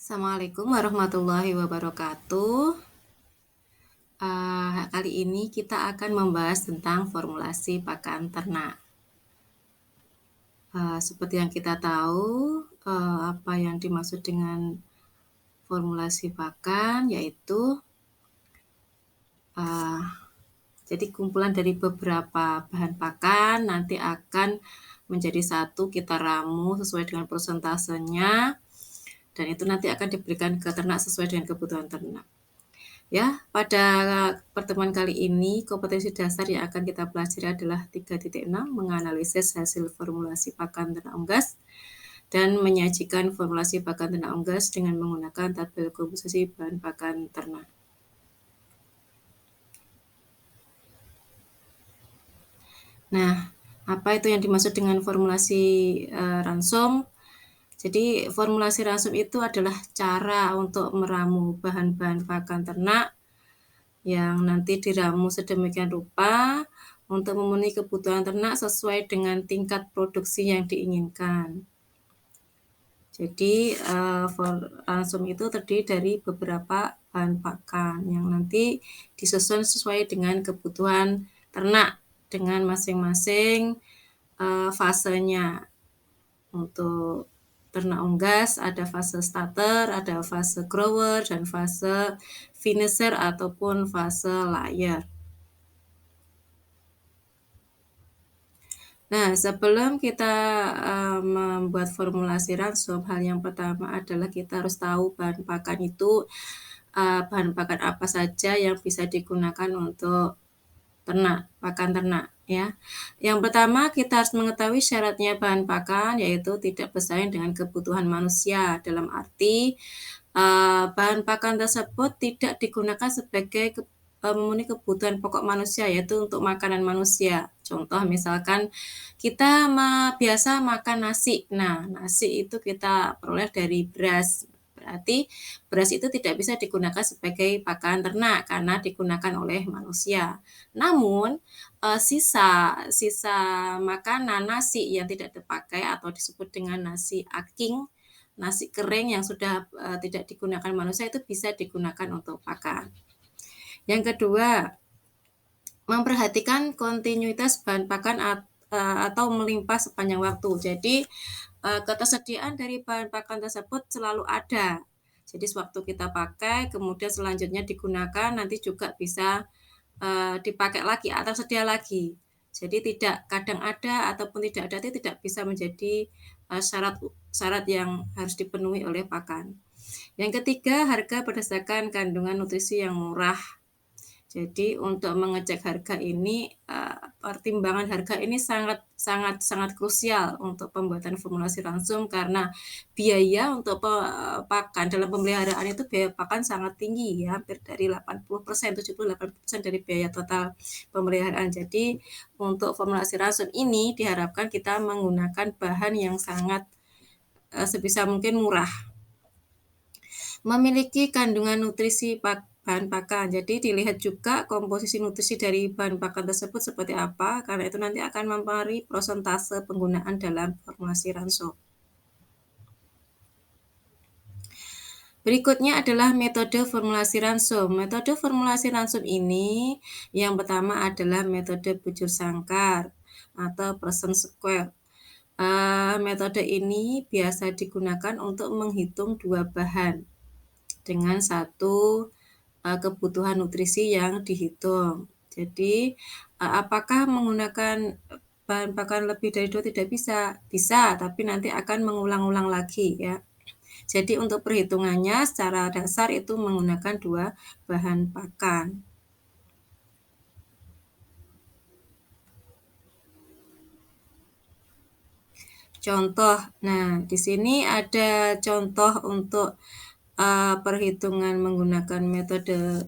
Assalamualaikum warahmatullahi wabarakatuh. Kali ini kita akan membahas tentang formulasi pakan ternak. Seperti yang kita tahu, apa yang dimaksud dengan formulasi pakan, yaitu jadi kumpulan dari beberapa bahan pakan nanti akan menjadi satu, kita ramu sesuai dengan persentasenya, dan itu nanti akan diberikan ke ternak sesuai dengan kebutuhan ternak. Ya, pada pertemuan kali ini kompetensi dasar yang akan kita pelajari adalah 3.6, menganalisis hasil formulasi pakan ternak unggas dan menyajikan formulasi pakan ternak unggas dengan menggunakan tabel komposisi bahan pakan ternak. Nah, apa itu yang dimaksud dengan formulasi ransum? Jadi formulasi ransum itu adalah cara untuk meramu bahan-bahan pakan ternak yang nanti diramu sedemikian rupa untuk memenuhi kebutuhan ternak sesuai dengan tingkat produksi yang diinginkan. Jadi ransum itu terdiri dari beberapa bahan pakan yang nanti disusun sesuai dengan kebutuhan ternak dengan masing-masing fasenya. Untuk ternak unggas ada fase starter, ada fase grower, dan fase finisher ataupun fase layer. Nah, sebelum kita membuat formulasi ransum, hal yang pertama adalah kita harus tahu bahan pakan itu bahan pakan apa saja yang bisa digunakan untuk ternak, pakan ternak ya. Yang pertama kita harus mengetahui syaratnya bahan pakan, yaitu tidak bersaing dengan kebutuhan manusia, dalam arti bahan pakan tersebut tidak digunakan sebagai memenuhi kebutuhan pokok manusia, yaitu untuk makanan manusia. Contoh misalkan kita biasa makan nasi. Nah, nasi itu kita peroleh dari beras. Berarti beras itu tidak bisa digunakan sebagai pakan ternak karena digunakan oleh manusia. Namun sisa makanan nasi yang tidak terpakai atau disebut dengan nasi aking, nasi kering yang sudah tidak digunakan manusia itu bisa digunakan untuk pakan. Yang kedua, memperhatikan kontinuitas bahan pakan atau melimpah sepanjang waktu. Jadi ketersediaan dari bahan pakan tersebut selalu ada. Jadi sewaktu kita pakai, kemudian selanjutnya digunakan, nanti juga bisa dipakai lagi atau tersedia lagi. Jadi tidak kadang ada ataupun tidak ada itu tidak bisa menjadi syarat yang harus dipenuhi oleh pakan. Yang ketiga, harga berdasarkan kandungan nutrisi yang murah. Jadi untuk mengecek harga ini, pertimbangan harga ini sangat krusial untuk pembuatan formulasi ransum karena biaya untuk pakan dalam pemeliharaan itu biaya pakan sangat tinggi ya, hampir dari 80%, 78% dari biaya total pemeliharaan. Jadi untuk formulasi ransum ini diharapkan kita menggunakan bahan yang sangat sebisa mungkin murah. Memiliki kandungan nutrisi bahan pakan. Jadi dilihat juga komposisi nutrisi dari bahan pakan tersebut seperti apa, karena itu nanti akan mempengaruhi persentase penggunaan dalam formulasi ransum. Berikutnya adalah metode formulasi ransum. Metode formulasi ransum ini yang pertama adalah metode bujur sangkar atau Poisson square. Metode ini biasa digunakan untuk menghitung dua bahan dengan satu kebutuhan nutrisi yang dihitung. Jadi apakah menggunakan bahan pakan lebih dari 2 tidak bisa? Bisa, tapi nanti akan mengulang-ulang lagi ya. Jadi untuk perhitungannya secara dasar itu menggunakan 2 bahan pakan. Contoh, nah di sini ada contoh untuk perhitungan menggunakan metode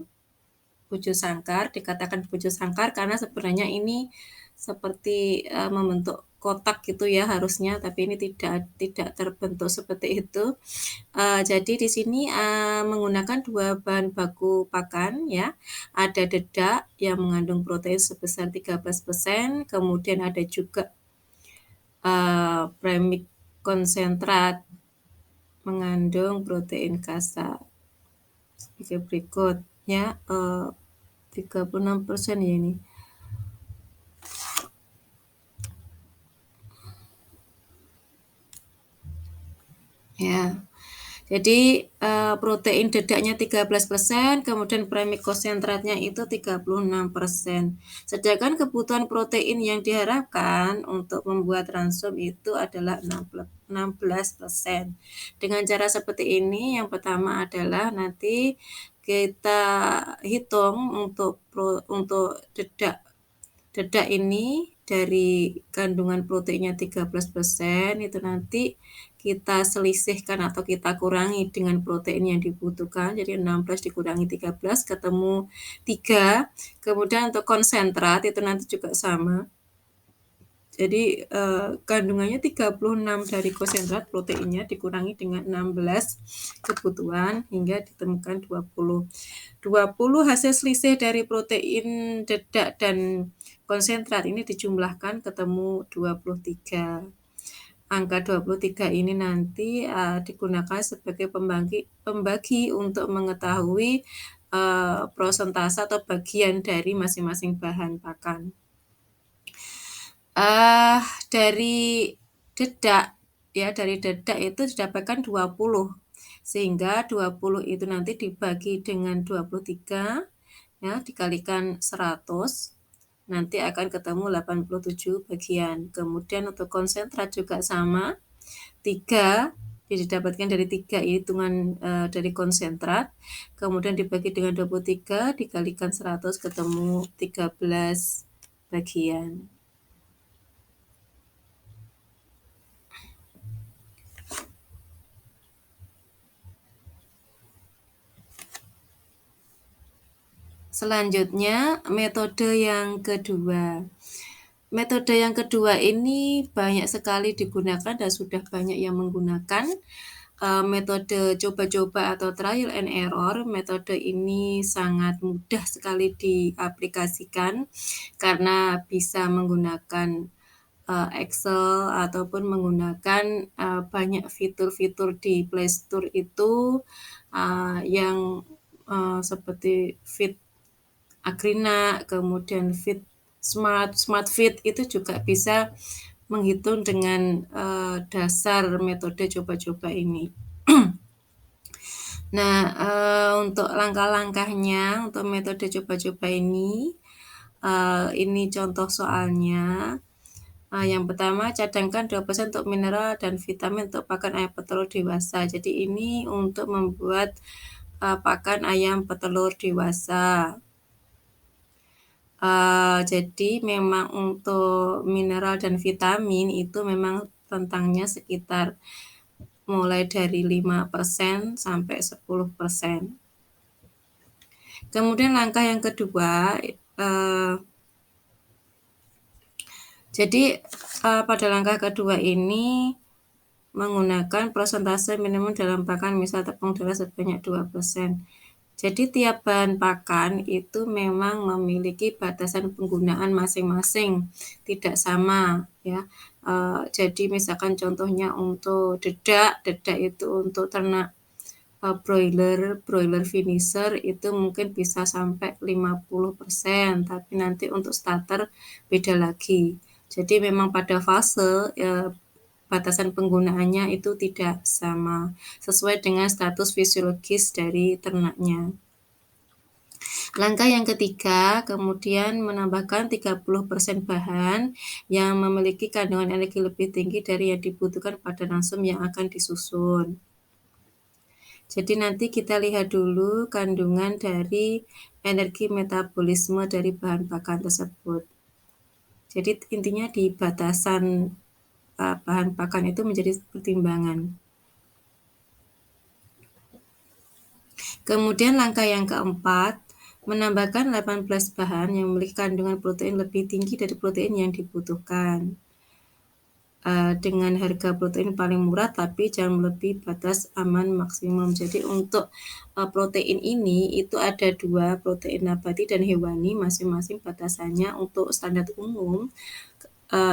bujur sangkar. Dikatakan bujur sangkar karena sebenarnya ini seperti membentuk kotak gitu ya harusnya, tapi ini tidak terbentuk seperti itu. Jadi di sini menggunakan dua bahan baku pakan ya. Ada dedak yang mengandung protein sebesar 13%, kemudian ada juga premix konsentrat mengandung protein kasar sebagai berikut ya. 36% ya ini. Ya. Jadi protein dedaknya 13%, kemudian premik konsentratnya itu 36%. Sedangkan kebutuhan protein yang diharapkan untuk membuat ransum itu adalah 16%. Dengan cara seperti ini, yang pertama adalah nanti kita hitung untuk dedak ini dari kandungan proteinnya 13%, itu nanti kita selisihkan atau kita kurangi dengan protein yang dibutuhkan. Jadi 16 dikurangi 13 ketemu 3. Kemudian untuk konsentrat itu nanti juga sama. Jadi kandungannya 36 dari konsentrat proteinnya dikurangi dengan 16 kebutuhan hingga ditemukan 20. 20 hasil selisih dari protein dedak dan konsentrat ini dijumlahkan ketemu 23. Angka 23 ini nanti digunakan sebagai pembagi untuk mengetahui prosentase atau bagian dari masing-masing bahan pakan. Dari dedak itu didapatkan 20, sehingga 20 itu nanti dibagi dengan 23 ya, dikalikan 100, nanti akan ketemu 87 bagian. Kemudian untuk konsentrat juga sama, 3 didapatkan dari 3 hitungan dari konsentrat, kemudian dibagi dengan 23 dikalikan 100 ketemu 13 bagian. Selanjutnya metode yang kedua. Metode yang kedua ini banyak sekali digunakan dan sudah banyak yang menggunakan. Metode coba-coba atau trial and error. Metode ini sangat mudah sekali diaplikasikan karena bisa menggunakan Excel ataupun menggunakan banyak fitur-fitur di Play Store itu yang seperti Fit Agrina, kemudian Fit Smart Fit itu juga bisa menghitung dengan dasar metode coba-coba ini. Nah, untuk langkah-langkahnya untuk metode coba-coba ini contoh soalnya. Yang pertama, cadangkan 2% untuk mineral dan vitamin untuk pakan ayam petelur dewasa. Jadi ini untuk membuat pakan ayam petelur dewasa. Jadi memang untuk mineral dan vitamin itu memang rentangnya sekitar mulai dari 5% sampai 10%. Kemudian langkah yang kedua, pada langkah kedua ini menggunakan persentase minimum dalam pakan, misal tepung darah sebanyak 2%. Jadi tiap bahan pakan itu memang memiliki batasan penggunaan masing-masing, tidak sama ya. Jadi misalkan contohnya untuk dedak itu untuk ternak broiler finisher itu mungkin bisa sampai 50%, tapi nanti untuk starter beda lagi. Jadi memang pada fase batasan penggunaannya itu tidak sama, sesuai dengan status fisiologis dari ternaknya. Langkah yang ketiga, kemudian menambahkan 30% bahan yang memiliki kandungan energi lebih tinggi dari yang dibutuhkan pada ransum yang akan disusun. Jadi nanti kita lihat dulu kandungan dari energi metabolisme dari bahan pakan tersebut. Jadi intinya di batasan bahan pakan itu menjadi pertimbangan. Kemudian langkah yang keempat, menambahkan 18 bahan yang memiliki kandungan protein lebih tinggi dari protein yang dibutuhkan. Dengan harga protein paling murah tapi jangan melebihi batas aman maksimum. Jadi untuk protein ini itu ada 2, protein nabati dan hewani, masing-masing batasannya. Untuk standar umum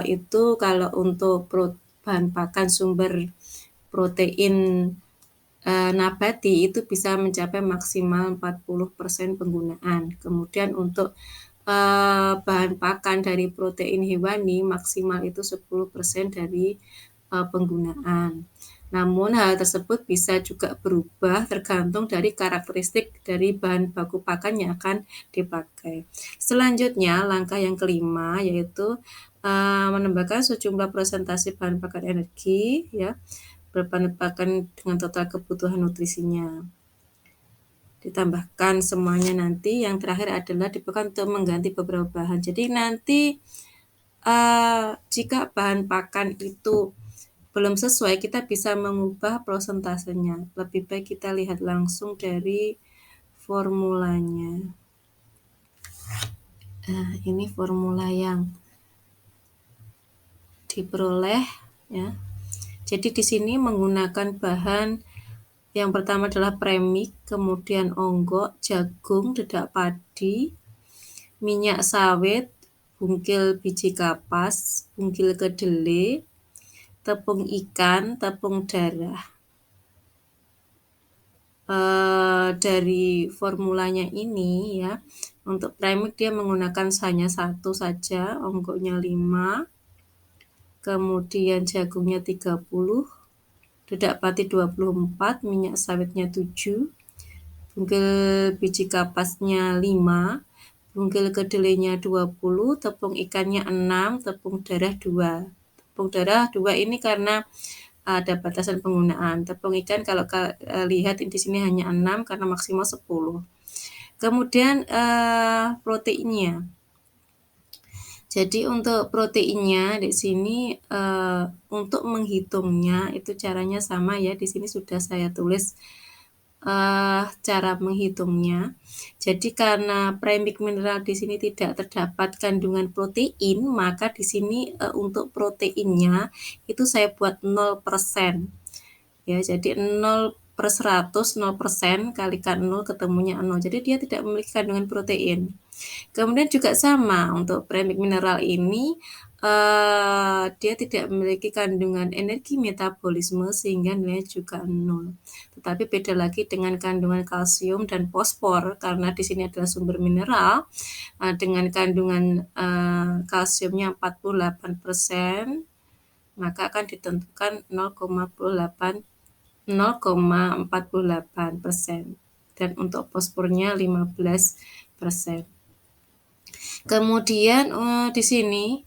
itu kalau untuk bahan pakan sumber protein nabati itu bisa mencapai maksimal 40% penggunaan. Kemudian untuk bahan pakan dari protein hewani maksimal itu 10% dari penggunaan. Namun hal tersebut bisa juga berubah tergantung dari karakteristik dari bahan baku pakan yang akan dipakai. Selanjutnya langkah yang kelima yaitu menambahkan sejumlah persentase bahan pakan energi ya berbahan pakan dengan total kebutuhan nutrisinya. Ditambahkan semuanya nanti. Yang terakhir adalah dipakai untuk mengganti beberapa bahan. Jadi nanti jika bahan pakan itu belum sesuai, kita bisa mengubah prosentasenya. Lebih baik kita lihat langsung dari formulanya. Nah, ini formula yang diperoleh ya. Jadi di sini menggunakan bahan yang pertama adalah premix, kemudian onggok, jagung, dedak padi, minyak sawit, bungkil biji kapas, bungkil kedelai, tepung ikan, tepung darah. Dari formulanya ini ya, untuk premix dia menggunakan hanya 1 saja, onggoknya 5, kemudian jagungnya 30, dedak padi 24, minyak sawitnya 7, bungkil biji kapasnya 5, bungkil kedelainya 20, tepung ikannya 6, tepung darah 2. Tepung darah 2 ini karena ada batasan penggunaan. Tepung ikan kalau lihat di sini hanya 6 karena maksimal 10. Kemudian proteinnya. Jadi untuk proteinnya di sini untuk menghitungnya itu caranya sama ya. Di sini sudah saya tulis cara menghitungnya. Jadi karena premix mineral di sini tidak terdapat kandungan protein, maka di sini untuk proteinnya itu saya buat 0%. Ya, jadi 0/100, 0% kalikan 0 ketemunya 0. Jadi dia tidak memiliki kandungan protein. Kemudian juga sama untuk premix mineral ini dia tidak memiliki kandungan energi metabolisme sehingga nilainya juga 0. Tetapi beda lagi dengan kandungan kalsium dan fosfor karena di sini adalah sumber mineral dengan kandungan kalsiumnya 48%, maka akan ditentukan 0,48%. Dan untuk fosfornya 15%. Kemudian di sini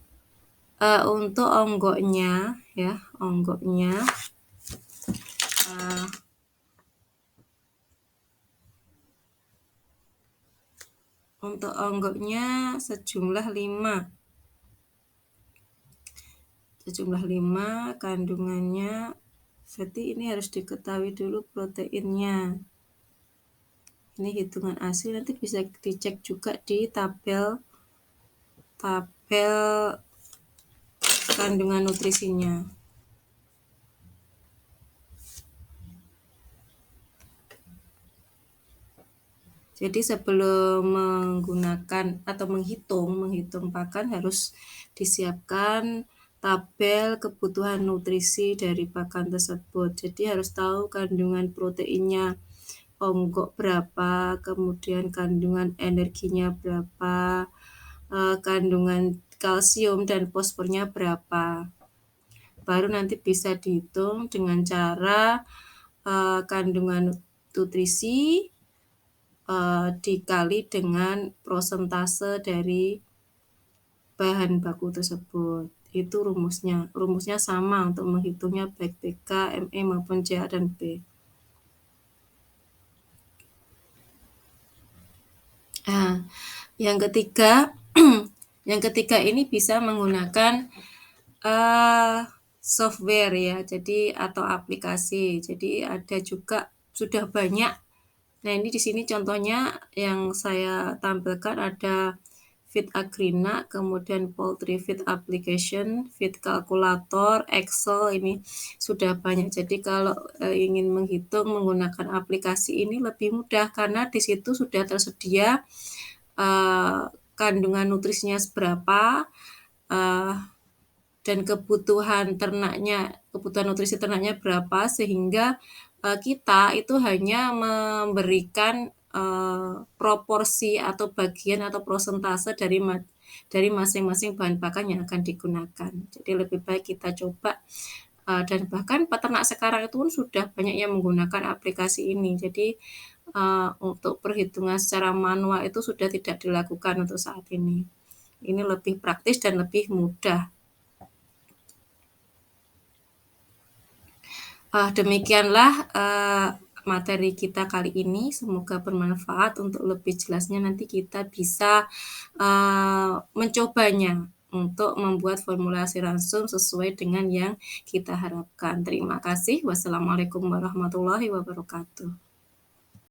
untuk onggoknya ya, onggoknya untuk onggoknya sejumlah 5. Sejumlah 5 kandungannya, berarti ini harus diketahui dulu proteinnya. Ini hitungan asli, nanti bisa dicek juga di tabel kandungan nutrisinya. Jadi sebelum menggunakan atau menghitung pakan harus disiapkan tabel kebutuhan nutrisi dari pakan tersebut. Jadi harus tahu kandungan proteinnya onggok berapa, kemudian kandungan energinya berapa, kandungan kalsium dan fosfornya berapa. Baru nanti bisa dihitung dengan cara kandungan nutrisi dikali dengan prosentase dari bahan baku tersebut. Itu rumusnya. Rumusnya sama untuk menghitungnya baik PK, ME maupun CA dan B. Nah, yang ketiga, yang ketiga ini bisa menggunakan software ya, jadi atau aplikasi. Jadi ada juga sudah banyak. Nah, ini di sini contohnya yang saya tampilkan ada Feed Agrina, kemudian Poultry Feed Application, Feed Calculator, Excel, ini sudah banyak. Jadi kalau ingin menghitung menggunakan aplikasi ini lebih mudah karena di situ sudah tersedia kandungan nutrisinya seberapa dan kebutuhan nutrisi ternaknya berapa sehingga kita itu hanya memberikan, proporsi atau bagian atau prosentase dari masing-masing bahan pakan yang akan digunakan. Jadi lebih baik kita coba, dan bahkan peternak sekarang itu pun sudah banyak yang menggunakan aplikasi ini. Jadi, untuk perhitungan secara manual itu sudah tidak dilakukan untuk saat ini. Ini lebih praktis dan lebih mudah. Demikianlah, materi kita kali ini, semoga bermanfaat. Untuk lebih jelasnya nanti kita bisa, mencobanya untuk membuat formulasi langsung sesuai dengan yang kita harapkan. Terima kasih. Wassalamualaikum warahmatullahi wabarakatuh.